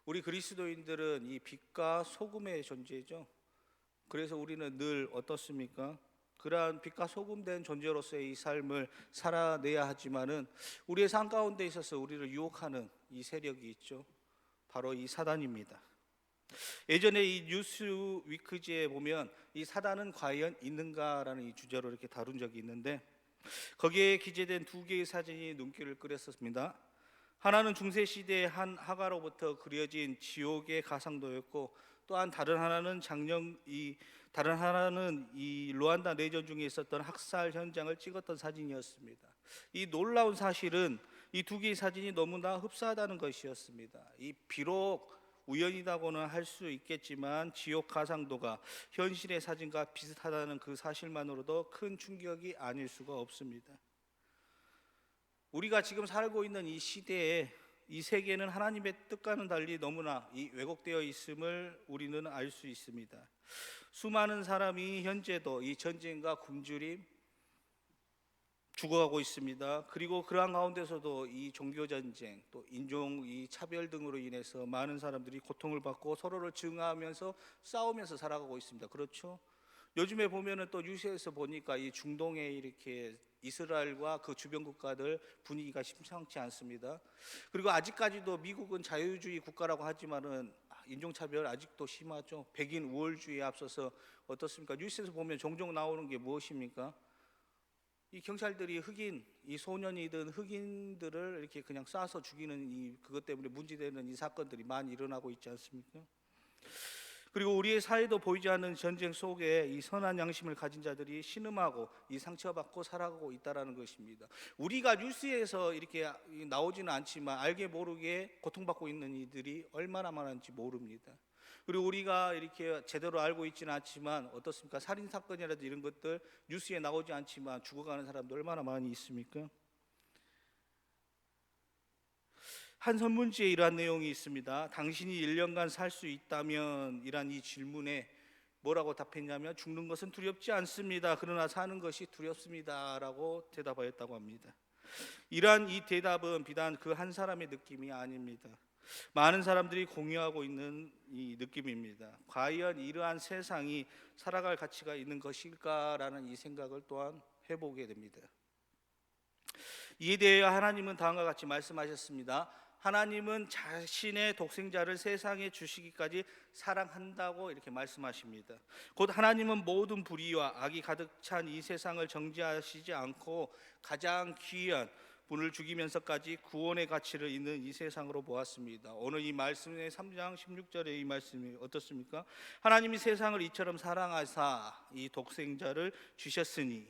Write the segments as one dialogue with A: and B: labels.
A: 우리 그리스도인들은 이 빛과 소금의 존재죠. 그래서 우리는 늘 어떻습니까? 그러한 빛과 소금된 존재로서의 이 삶을 살아내야 하지만은 우리의 삶 가운데 있어서 우리를 유혹하는 이 세력이 있죠. 바로 이 사단입니다. 예전에 이 뉴스 위크지에 보면 이 사단은 과연 있는가라는 이 주제로 이렇게 다룬 적이 있는데, 거기에 기재된 두 개의 사진이 눈길을 끌었습니다. 하나는 중세 시대의 한 화가로부터 그려진 지옥의 가상도였고, 또한 다른 하나는 이 루안다 내전 중에 있었던 학살 현장을 찍었던 사진이었습니다. 이 놀라운 사실은 이 두 개의 사진이 너무나 흡사하다는 것이었습니다. 이 비록 우연이라고는 할 수 있겠지만 지옥 가상도가 현실의 사진과 비슷하다는 그 사실만으로도 큰 충격이 아닐 수가 없습니다. 우리가 지금 살고 있는 이 시대에 이 세계는 하나님의 뜻과는 달리 너무나 왜곡되어 있음을 우리는 알 수 있습니다. 수많은 사람이 현재도 이 전쟁과 굶주림, 죽어가고 있습니다. 그리고 그러한 가운데서도 이 종교 전쟁, 또 인종 이 차별 등으로 인해서 많은 사람들이 고통을 받고 서로를 증오하면서 싸우면서 살아가고 있습니다. 그렇죠? 요즘에 보면은 또 뉴스에서 보니까 이 중동에 이렇게 이스라엘과 그 주변 국가들 분위기가 심상치 않습니다. 그리고 아직까지도 미국은 자유주의 국가라고 하지만은 인종차별 아직도 심하죠. 백인 우월주의에 앞서서 어떻습니까? 뉴스에서 보면 종종 나오는 게 무엇입니까? 이 경찰들이 이 소년이든 흑인들을 이렇게 그냥 쏴서 죽이는 그것 때문에 문제되는 이 사건들이 많이 일어나고 있지 않습니까? 그리고 우리의 사회도 보이지 않는 전쟁 속에 이 선한 양심을 가진 자들이 신음하고 이 상처받고 살아가고 있다라는 것입니다. 우리가 뉴스에서 이렇게 나오지는 않지만 알게 모르게 고통받고 있는 이들이 얼마나 많은지 모릅니다. 그리고 우리가 이렇게 제대로 알고 있지는 않지만 어떻습니까? 살인 사건이라든지 이런 것들 뉴스에 나오지 않지만 죽어가는 사람도 얼마나 많이 있습니까? 한 설문지에 이러한 내용이 있습니다. 당신이 1년간 살 수 있다면 이란 이 질문에 뭐라고 답했냐면, 죽는 것은 두렵지 않습니다. 그러나 사는 것이 두렵습니다 라고 대답하였다고 합니다. 이러한 이 대답은 비단 그 한 사람의 느낌이 아닙니다. 많은 사람들이 공유하고 있는 이 느낌입니다. 과연 이러한 세상이 살아갈 가치가 있는 것일까라는 이 생각을 또한 해보게 됩니다. 이에 대해 하나님은 다음과 같이 말씀하셨습니다. 하나님은 자신의 독생자를 세상에 주시기까지 사랑한다고 이렇게 말씀하십니다. 곧 하나님은 모든 불의와 악이 가득 찬 이 세상을 정죄하시지 않고 가장 귀한 분을 죽이면서까지 구원의 가치를 있는 이 세상으로 보았습니다. 오늘 이 말씀의 3장 16절의 이 말씀이 어떻습니까? 하나님이 세상을 이처럼 사랑하사 이 독생자를 주셨으니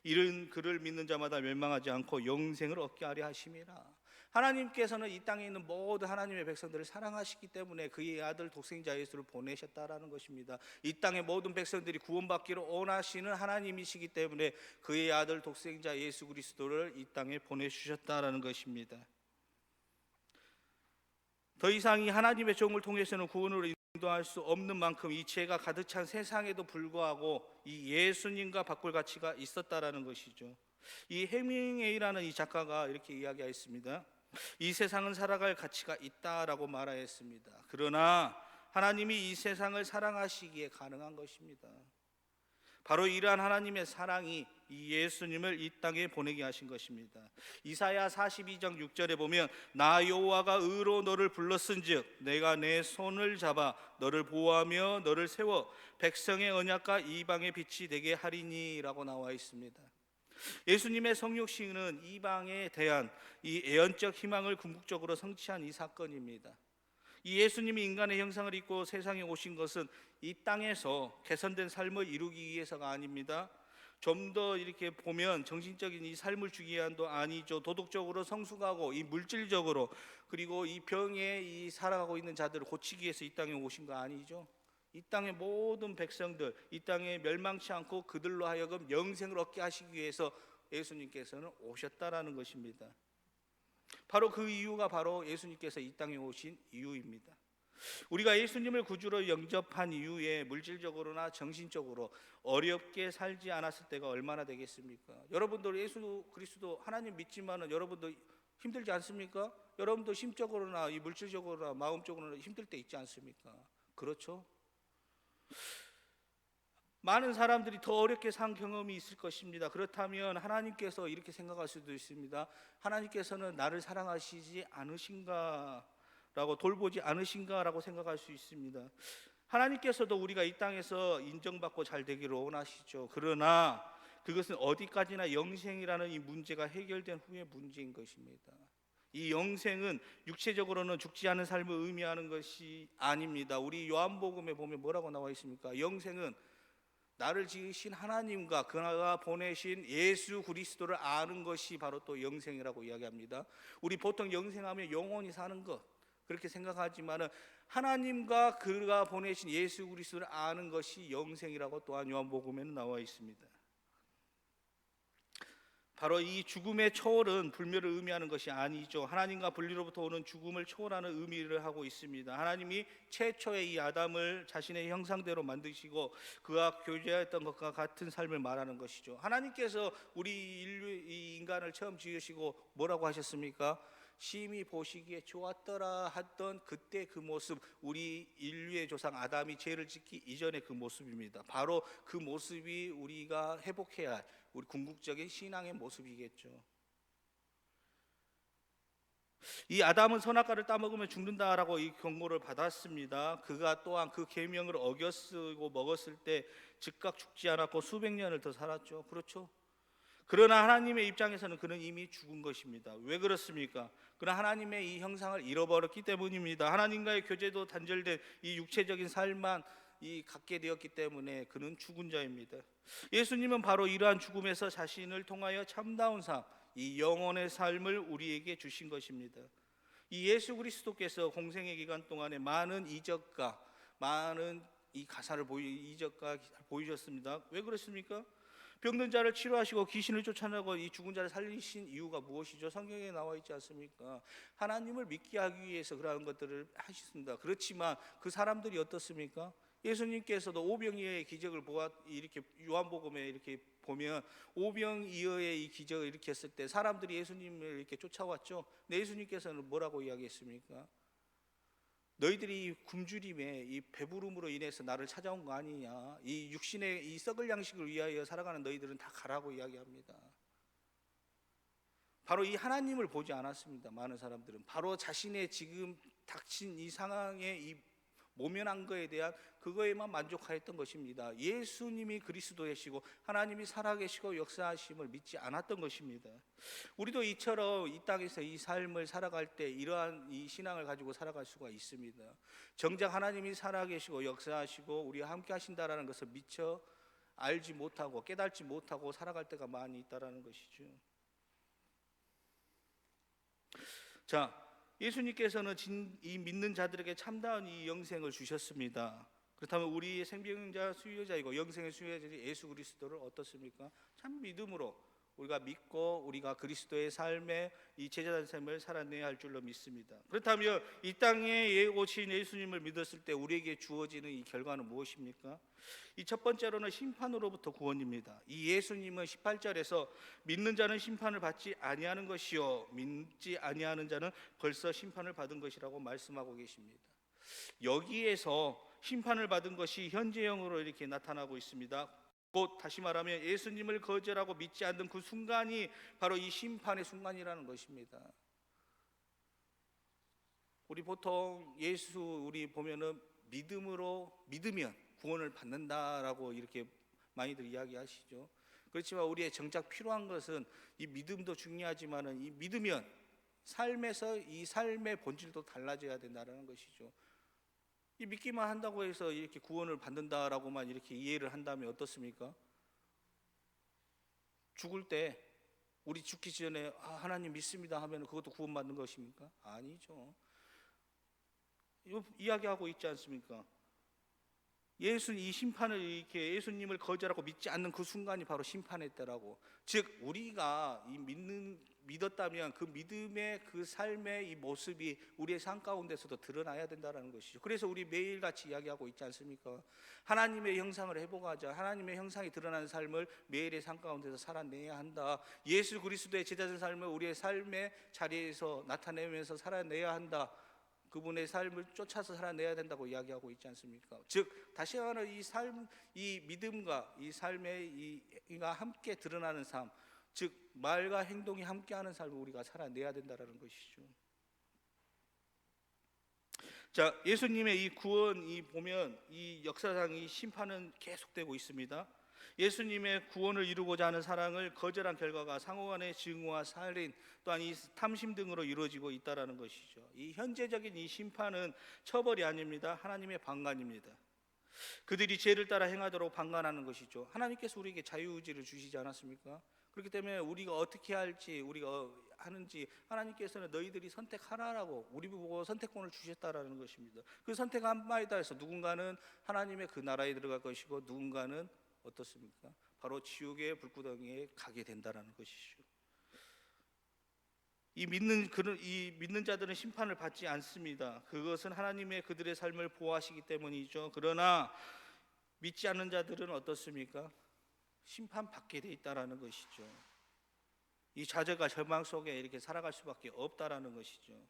A: 이는 그를 믿는 자마다 멸망하지 않고 영생을 얻게 하려 하심이라. 하나님께서는 이 땅에 있는 모든 하나님의 백성들을 사랑하시기 때문에 그의 아들 독생자 예수를 보내셨다라는 것입니다. 이 땅의 모든 백성들이 구원받기를 원하시는 하나님이시기 때문에 그의 아들 독생자 예수 그리스도를 이 땅에 보내주셨다라는 것입니다. 더 이상 이 하나님의 종을 통해서는 구원으로 인도할 수 없는 만큼 이 죄가 가득 찬 세상에도 불구하고 이 예수님과 바꿀 가치가 있었다라는 것이죠. 이 해밍웨이라는 이 작가가 이렇게 이야기하였습니다. 이 세상은 살아갈 가치가 있다라고 말하였습니다. 그러나 하나님이 이 세상을 사랑하시기에 가능한 것입니다. 바로 이러한 하나님의 사랑이 이 예수님을 이 땅에 보내게 하신 것입니다. 이사야 42장 6절에 보면 나 여호와가 의로 너를 불렀은즉 내가 내 손을 잡아 너를 보호하며 너를 세워 백성의 언약과 이방의 빛이 되게 하리니 라고 나와 있습니다. 예수님의 성육신은 이방에 대한 이 애언적 희망을 궁극적으로 성취한 이 사건입니다. 이 예수님이 인간의 형상을 입고 세상에 오신 것은 이 땅에서 개선된 삶을 이루기 위해서가 아닙니다. 좀 더 이렇게 보면 정신적인 이 삶을 주기 위함도 아니죠. 도덕적으로 성숙하고 이 물질적으로 그리고 이 병에 이 살아가고 있는 자들을 고치기 위해서 이 땅에 오신 거 아니죠. 이 땅의 모든 백성들, 이 땅에 멸망치 않고 그들로 하여금 영생을 얻게 하시기 위해서 예수님께서는 오셨다라는 것입니다. 바로 그 이유가 바로 예수님께서 이 땅에 오신 이유입니다. 우리가 예수님을 구주로 영접한 이후에 물질적으로나 정신적으로 어렵게 살지 않았을 때가 얼마나 되겠습니까? 여러분들 예수 그리스도 하나님 믿지만은 여러분도 힘들지 않습니까? 여러분도 심적으로나 이 물질적으로나 마음적으로나 힘들 때 있지 않습니까? 그렇죠? 많은 사람들이 더 어렵게 산 경험이 있을 것입니다. 그렇다면 하나님께서 이렇게 생각할 수도 있습니다. 하나님께서는 나를 사랑하시지 않으신가 라고, 돌보지 않으신가 라고 생각할 수 있습니다. 하나님께서도 우리가 이 땅에서 인정받고 잘 되기를 원하시죠. 그러나 그것은 어디까지나 영생이라는 이 문제가 해결된 후의 문제인 것입니다. 이 영생은 육체적으로는 죽지 않은 삶을 의미하는 것이 아닙니다. 우리 요한복음에 보면 뭐라고 나와 있습니까? 영생은 나를 지으신 하나님과 그가 보내신 예수 그리스도를 아는 것이 바로 또 영생이라고 이야기합니다. 우리 보통 영생하면 영원히 사는 것 그렇게 생각하지만은 하나님과 그가 보내신 예수 그리스도를 아는 것이 영생이라고 또한 요한복음에는 나와 있습니다. 바로 이 죽음의 초월은 불멸을 의미하는 것이 아니죠. 하나님과 분리로부터 오는 죽음을 초월하는 의미를 하고 있습니다. 하나님이 최초의 이 아담을 자신의 형상대로 만드시고 그가 교제했던 것과 같은 삶을 말하는 것이죠. 하나님께서 우리 인류 이 인간을 처음 지으시고 뭐라고 하셨습니까? 심히 보시기에 좋았더라 했던 그때 그 모습, 우리 인류의 조상 아담이 죄를 짓기 이전의 그 모습입니다. 바로 그 모습이 우리가 회복해야 할 우리 궁극적인 신앙의 모습이겠죠. 이 아담은 선악과를 따먹으면 죽는다라고 이 경고를 받았습니다. 그가 또한 그 계명을 어겼고 먹었을 때 즉각 죽지 않았고 수백 년을 더 살았죠. 그렇죠? 그러나 하나님의 입장에서는 그는 이미 죽은 것입니다. 왜 그렇습니까? 그러나 하나님의 이 형상을 잃어버렸기 때문입니다. 하나님과의 교제도 단절된 이 육체적인 삶만 갖게 되었기 때문에 그는 죽은 자입니다. 예수님은 바로 이러한 죽음에서 자신을 통하여 참다운 삶, 이 영혼의 삶을 우리에게 주신 것입니다. 이 예수 그리스도께서 공생의 기간 동안에 많은 이적과 많은 이 가사를 이적과 보이셨습니다. 왜 그렇습니까? 병든 자를 치료하시고 귀신을 쫓아내고 이 죽은 자를 살리신 이유가 무엇이죠? 성경에 나와 있지 않습니까? 하나님을 믿게 하기 위해서 그러한 것들을 하셨습니다. 그렇지만 그 사람들이 어떻습니까? 예수님께서도 오병이어의 기적을 이렇게 요한복음에 이렇게 보면 오병이어의 이 기적을 일으켰을 때 사람들이 예수님을 이렇게 쫓아왔죠. 근데 예수님께서는 뭐라고 이야기했습니까? 너희들이 굶주림에 이 배부름으로 인해서 나를 찾아온 거 아니냐? 이 육신의 이 썩을 양식을 위하여 살아가는 너희들은 다 가라고 이야기합니다. 바로 이 하나님을 보지 않았습니다. 많은 사람들은 바로 자신의 지금 닥친 이 상황에 이 모면한 거에 대한 그거에만 만족하였던 것입니다. 예수님이 그리스도이시고 하나님이 살아계시고 역사하심을 믿지 않았던 것입니다. 우리도 이처럼 이 땅에서 이 삶을 살아갈 때 이러한 이 신앙을 가지고 살아갈 수가 있습니다. 정작 하나님이 살아계시고 역사하시고 우리와 함께 하신다라는 것을 미처 알지 못하고 깨닫지 못하고 살아갈 때가 많이 있다라는 것이죠. 자, 예수님께서는 이 믿는 자들에게 참다운 이 영생을 주셨습니다. 그렇다면 우리의 생명자 수요자이고 영생의 수요자 예수 그리스도를 어떻습니까? 참 믿음으로 우리가 믿고 우리가 그리스도의 삶에 이 제자된 삶을 살아내야 할 줄로 믿습니다. 그렇다면 이 땅에 오신 예수님을 믿었을 때 우리에게 주어지는 이 결과는 무엇입니까? 이 첫 번째로는 심판으로부터 구원입니다. 이 예수님은 18절에서 믿는 자는 심판을 받지 아니하는 것이요 믿지 아니하는 자는 벌써 심판을 받은 것이라고 말씀하고 계십니다. 여기에서 심판을 받은 것이 현재형으로 이렇게 나타나고 있습니다. 곧 다시 말하면 예수님을 거절하고 믿지 않는 그 순간이 바로 이 심판의 순간이라는 것입니다. 우리 보통 우리 보면은 믿으면 구원을 받는다라고 이렇게 많이들 이야기하시죠. 그렇지만 우리의 정작 필요한 것은 이 믿음도 중요하지만은 이 믿으면 삶에서 이 삶의 본질도 달라져야 된다는 것이죠. 이 믿기만 한다고 해서 이렇게 구원을 받는다라고만 이렇게 이해를 한다면 어떻습니까? 죽을 때 우리 죽기 전에 하나님 믿습니다 하면 그것도 구원받는 것입니까? 아니죠. 이거 이야기하고 있지 않습니까? 이 심판을 이렇게 예수님을 거절하고 믿지 않는 그 순간이 바로 심판의 때라고. 즉 우리가 믿었다면 그 믿음의 그 삶의 이 모습이 우리의 삶 가운데서도 드러나야 된다는 것이죠. 그래서 우리 매일같이 이야기하고 있지 않습니까? 하나님의 형상을 회복하자. 하나님의 형상이 드러나는 삶을 매일의 삶 가운데서 살아내야 한다. 예수 그리스도의 제자된 삶을 우리의 삶의 자리에서 나타내면서 살아내야 한다. 그분의 삶을 쫓아서 살아내야 된다고 이야기하고 있지 않습니까? 즉 다시 말하면 이 삶, 이 믿음과 이 삶의 이가 함께 드러나는 삶, 즉 말과 행동이 함께하는 삶을 우리가 살아내야 된다는 것이죠. 자, 예수님의 이 구원이 보면 이 역사상 이 심판은 계속되고 있습니다. 예수님의 구원을 이루고자 하는 사랑을 거절한 결과가 상호간의 증오와 살인 또한 이 탐심 등으로 이루어지고 있다는 것이죠. 이 현재적인 이 심판은 처벌이 아닙니다. 하나님의 방관입니다. 그들이 죄를 따라 행하도록 방관하는 것이죠. 하나님께서 우리에게 자유의지를 주시지 않았습니까? 그렇기 때문에 우리가 어떻게 할지 우리가 하는지 하나님께서는 너희들이 선택하라라고 우리 보고 선택권을 주셨다라는 것입니다. 그 선택 한마에 따라서 누군가는 하나님의 그 나라에 들어갈 것이고 누군가는 어떻습니까? 바로 지옥의 불구덩이에 가게 된다라는 것이죠. 이 믿는 자들은 심판을 받지 않습니다. 그것은 하나님의 그들의 삶을 보호하시기 때문이죠. 그러나 믿지 않는 자들은 어떻습니까? 심판받게 돼 있다라는 것이죠. 이 좌절과 절망 속에 이렇게 살아갈 수밖에 없다라는 것이죠.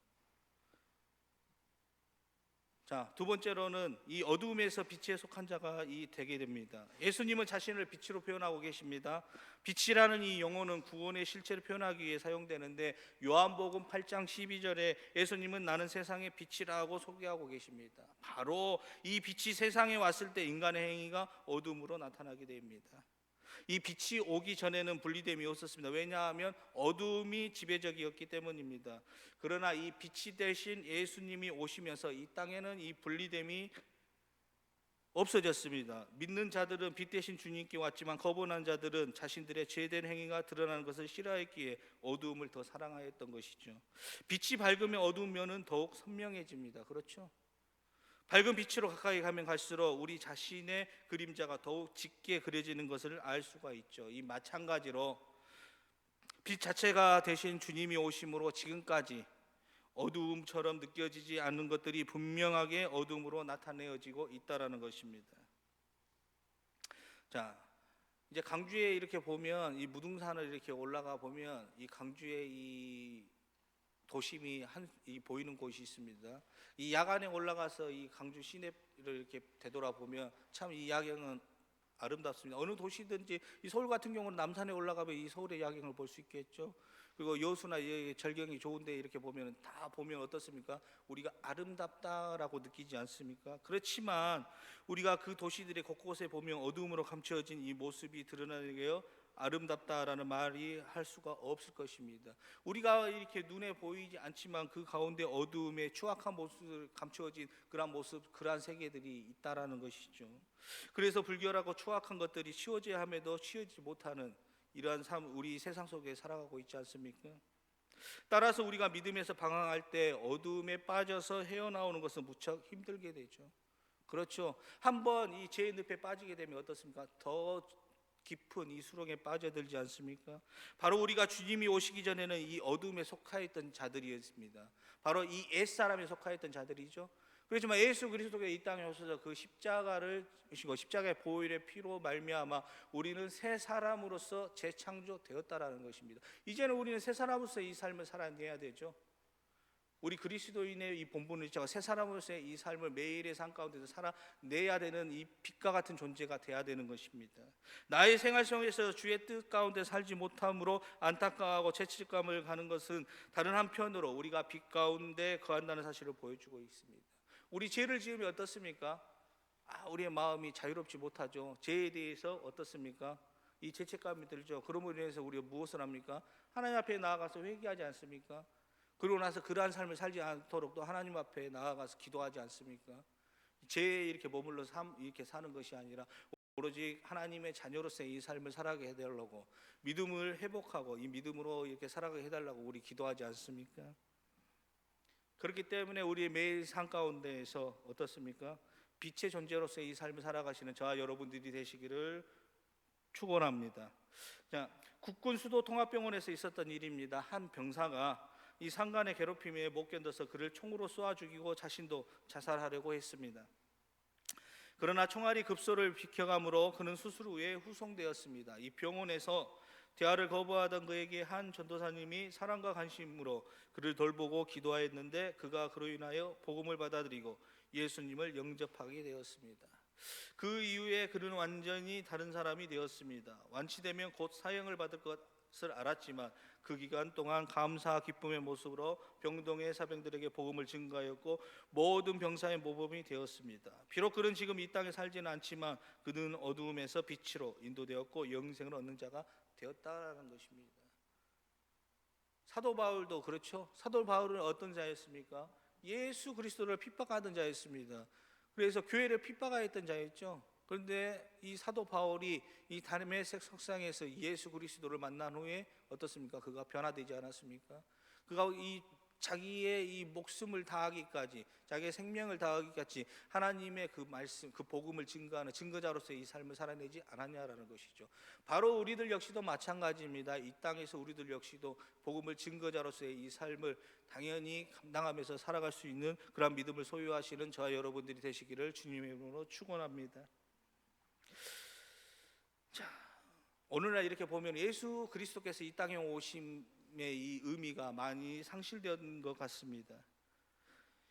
A: 자, 두 번째로는 이 어두움에서 빛에 속한 자가 되게 됩니다. 예수님은 자신을 빛으로 표현하고 계십니다. 빛이라는 이 용어는 구원의 실체를 표현하기 위해 사용되는데 요한복음 8장 12절에 예수님은 나는 세상의 빛이라고 소개하고 계십니다. 바로 이 빛이 세상에 왔을 때 인간의 행위가 어둠으로 나타나게 됩니다. 이 빛이 오기 전에는 분리됨이 없었습니다. 왜냐하면 어둠이 지배적이었기 때문입니다. 그러나 이 빛이 대신 예수님이 오시면서 이 땅에는 이 분리됨이 없어졌습니다. 믿는 자들은 빛 대신 주님께 왔지만 거부한 자들은 자신들의 죄된 행위가 드러나는 것을 싫어했기에 어두움을 더 사랑하였던 것이죠. 빛이 밝으면 어두운 면은 더욱 선명해집니다. 그렇죠? 밝은 빛으로 가까이 가면 갈수록 우리 자신의 그림자가 더욱 짙게 그려지는 것을 알 수가 있죠. 이 마찬가지로 빛 자체가 되신 주님이 오심으로 지금까지 어두움처럼 느껴지지 않는 것들이 분명하게 어둠으로 나타내어지고 있다라는 것입니다. 자, 이제 강주에 이렇게 보면 이 무등산을 이렇게 올라가 보면 이 강주의 이 도심이 보이는 곳이 있습니다. 이 야간에 올라가서 이 강주 시내를 이렇게 되돌아보면 참 이 야경은 아름답습니다. 어느 도시든지 이 서울 같은 경우는 남산에 올라가면 이 서울의 야경을 볼 수 있겠죠. 그리고 여수나 절경이 좋은데 이렇게 보면 다 보면 어떻습니까? 우리가 아름답다라고 느끼지 않습니까? 그렇지만 우리가 그 도시들의 곳곳에 보면 어두움으로 감춰진 이 모습이 드러나게요. 아름답다라는 말이 할 수가 없을 것입니다. 우리가 이렇게 눈에 보이지 않지만 그 가운데 어두움에 추악한 모습을 감추어진 그러한 모습, 그러한 세계들이 있다라는 것이죠. 그래서 불결하고 추악한 것들이 치워져야 함에도 치워지지 못하는 이러한 삶, 우리 세상 속에 살아가고 있지 않습니까? 따라서 우리가 믿음에서 방황할 때 어두움에 빠져서 헤어나오는 것은 무척 힘들게 되죠. 그렇죠. 한번 이 죄의 늪에 빠지게 되면 어떻습니까? 더 깊은 이 수렁에 빠져들지 않습니까? 바로 우리가 주님이 오시기 전에는 이 어둠에 속하였던 자들이었습니다. 바로 이 옛사람에 속하였던 자들이죠. 그렇지만 예수 그리스도가 이 땅에 오셔서 그 십자가를 지시고 십자가의 보혈의 피로 말미암아 우리는 새 사람으로서 재창조되었다라는 것입니다. 이제는 우리는 새 사람으로서 이 삶을 살아내야 되죠. 우리 그리스도인의 이 본분을 제가 새 사람으로서의 이 삶을 매일의 삶 가운데서 살아내야 되는 이 빛과 같은 존재가 돼야 되는 것입니다. 나의 생활 속에서 주의 뜻 가운데 살지 못함으로 안타까워하고 죄책감을 가는 것은 다른 한편으로 우리가 빛 가운데 거한다는 사실을 보여주고 있습니다. 우리 죄를 지으면 어떻습니까? 우리의 마음이 자유롭지 못하죠. 죄에 대해서 어떻습니까? 이 죄책감이 들죠. 그러므로 인해서 우리가 무엇을 합니까? 하나님 앞에 나아가서 회개하지 않습니까? 그러고 나서 그러한 삶을 살지 않도록 또 하나님 앞에 나아가서 기도하지 않습니까? 죄에 이렇게 머물러 이렇게 사는 것이 아니라 오로지 하나님의 자녀로서의 이 삶을 살아가게 해달라고, 믿음을 회복하고 이 믿음으로 이렇게 살아가게 해달라고 우리 기도하지 않습니까? 그렇기 때문에 우리 매일 삶 가운데에서 어떻습니까? 빛의 존재로서의 이 삶을 살아가시는 저와 여러분들이 되시기를 축원합니다. 자, 국군 수도 통합병원에서 있었던 일입니다. 한 병사가 이 상관의 괴롭힘에 못 견뎌서 그를 총으로 쏘아 죽이고 자신도 자살하려고 했습니다. 그러나 총알이 급소를 비켜감으로 그는 수술 후에 후송되었습니다. 이 병원에서 대화를 거부하던 그에게 한 전도사님이 사랑과 관심으로 그를 돌보고 기도하였는데 그가 그로 인하여 복음을 받아들이고 예수님을 영접하게 되었습니다. 그 이후에 그는 완전히 다른 사람이 되었습니다. 완치되면 곧 사형을 받을 것을 알았지만 그 기간 동안 감사와 기쁨의 모습으로 병동의 사병들에게 복음을 증거하였고 모든 병사의 모범이 되었습니다. 비록 그는 지금 이 땅에 살지는 않지만 그는 어두움에서 빛으로 인도되었고 영생을 얻는 자가 되었다라는 것입니다. 사도 바울도 그렇죠. 사도 바울은 어떤 자였습니까? 예수 그리스도를 핍박하던 자였습니다. 그래서 교회를 핍박하였던 자였죠. 그런데 이 사도 바울이 이 다메섹 석상에서 예수 그리스도를 만난 후에 어떻습니까? 그가 변화되지 않았습니까? 그가 이 자기의 이 목숨을 다하기까지, 자기의 생명을 다하기까지 하나님의 그 말씀, 그 복음을 증거하는 증거자로서의 이 삶을 살아내지 않았냐라는 것이죠. 바로 우리들 역시도 마찬가지입니다. 이 땅에서 우리들 역시도 복음을 증거자로서의 이 삶을 당연히 감당하면서 살아갈 수 있는 그런 믿음을 소유하시는 저와 여러분들이 되시기를 주님의 이름으로 축원합니다. 자, 오늘날 이렇게 보면 예수 그리스도께서 이 땅에 오심의 이 의미가 많이 상실된 것 같습니다.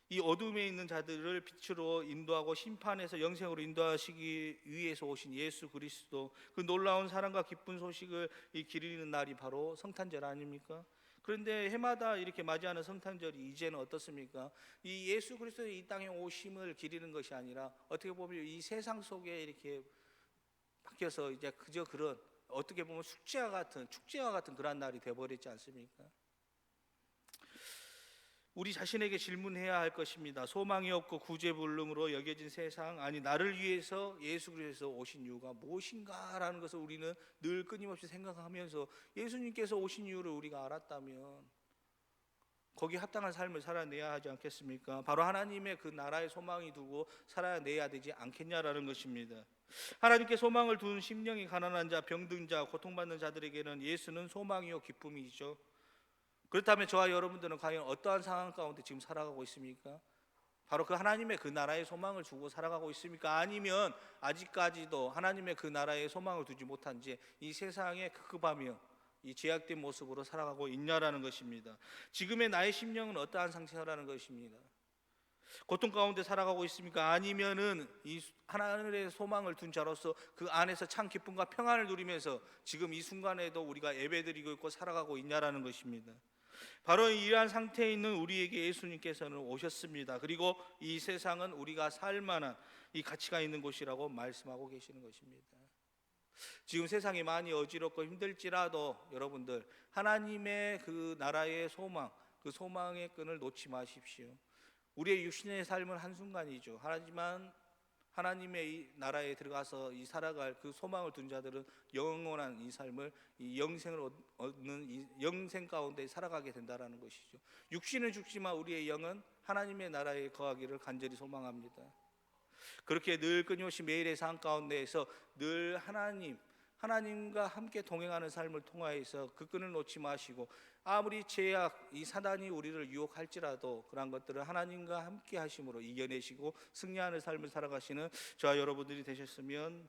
A: 이 어둠에 있는 자들을 빛으로 인도하고 심판에서 영생으로 인도하시기 위해서 오신 예수 그리스도, 그 놀라운 사랑과 기쁜 소식을 기리는 날이 바로 성탄절 아닙니까? 그런데 해마다 이렇게 맞이하는 성탄절이 이제는 어떻습니까? 이 예수 그리스도의 이 땅에 오심을 기리는 것이 아니라 어떻게 보면 이 세상 속에 이렇게 바뀌어서 이제 그저 그런 어떻게 보면 축제와 같은 그런 날이 되어버렸지 않습니까? 우리 자신에게 질문해야 할 것입니다. 소망이 없고 구제불능으로 여겨진 세상, 아니 나를 위해서 예수 그리스도께서 오신 이유가 무엇인가라는 것을 우리는 늘 끊임없이 생각하면서 예수님께서 오신 이유를 우리가 알았다면 거기에 합당한 삶을 살아내야 하지 않겠습니까? 바로 하나님의 그 나라의 소망이 두고 살아내야 되지 않겠냐라는 것입니다. 하나님께 소망을 둔 심령이 가난한 자, 병든 자, 고통받는 자들에게는 예수는 소망이요 기쁨이죠. 그렇다면 저와 여러분들은 과연 어떠한 상황 가운데 지금 살아가고 있습니까? 바로 그 하나님의 그 나라의 소망을 두고 살아가고 있습니까? 아니면 아직까지도 하나님의 그 나라의 소망을 두지 못한 채 이 세상에 급급하며 이 제약된 모습으로 살아가고 있냐라는 것입니다. 지금의 나의 심령은 어떠한 상태라는 것입니다. 고통 가운데 살아가고 있습니까? 아니면은 이 하나님의 소망을 둔 자로서 그 안에서 참 기쁨과 평안을 누리면서 지금 이 순간에도 우리가 예배드리고 있고 살아가고 있냐라는 것입니다. 바로 이러한 상태에 있는 우리에게 예수님께서는 오셨습니다. 그리고 이 세상은 우리가 살 만한 이 가치가 있는 곳이라고 말씀하고 계시는 것입니다. 지금 세상이 많이 어지럽고 힘들지라도 여러분들 하나님의 그 나라의 소망, 그 소망의 끈을 놓지 마십시오. 우리의 육신의 삶은 한순간이죠. 하지만 하나님의 이 나라에 들어가서 이 살아갈 그 소망을 둔 자들은 영원한 이 삶을 이 영생을 얻는 이 영생 가운데 살아가게 된다라는 것이죠. 육신은 죽지만 우리의 영은 하나님의 나라에 거하기를 간절히 소망합니다. 그렇게 늘 끊임없이 매일의 삶 가운데에서 늘 하나님과 함께 동행하는 삶을 통하여서 그 끈을 놓지 마시고 아무리 죄악, 이 사단이 우리를 유혹할지라도 그러한 것들을 하나님과 함께 하심으로 이겨내시고 승리하는 삶을 살아가시는 저와 여러분들이 되셨으면